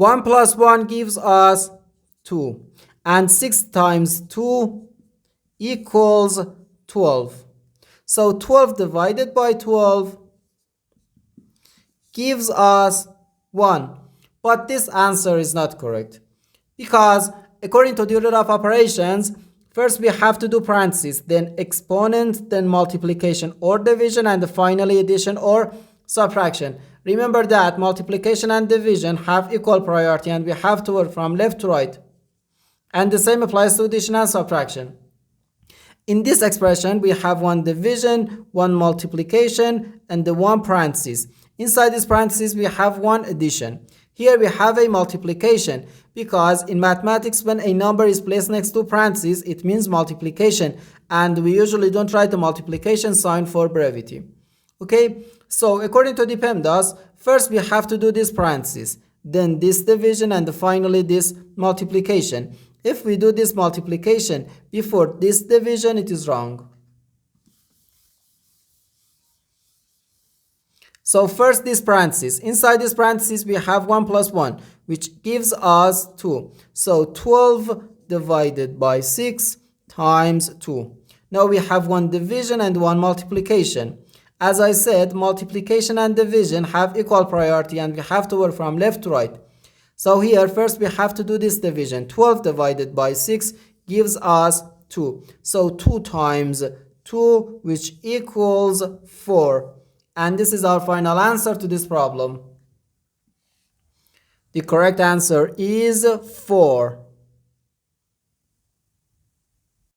1 plus 1 gives us 2. And 6 times 2 equals 12. So 12 divided by 12 gives us 1. But this answer is not correct. Because according to the order of operations, first we have to do parentheses, then exponent, then multiplication or division, and finally addition or subtraction. Remember that multiplication and division have equal priority and we have to work from left to right. And the same applies to addition and subtraction. In this expression, we have one division, one multiplication, and the one parenthesis. Inside this parenthesis, we have one addition. Here we have a multiplication because in mathematics, when a number is placed next to parentheses, it means multiplication. And we usually don't write the multiplication sign for brevity. Okay, so according to the PEMDAS, first we have to do this parenthesis, then this division, and finally this multiplication. If we do this multiplication before this division, it is wrong. So first this parenthesis. Inside this parenthesis, we have 1 plus 1, which gives us 2. So 12 divided by 6 times 2. Now we have one division and one multiplication. As I said, multiplication and division have equal priority and we have to work from left to right. So here first we have to do this division. 12 divided by 6 gives us 2. So 2 times 2, which equals 4. And this is our final answer to this problem. The correct answer is 4.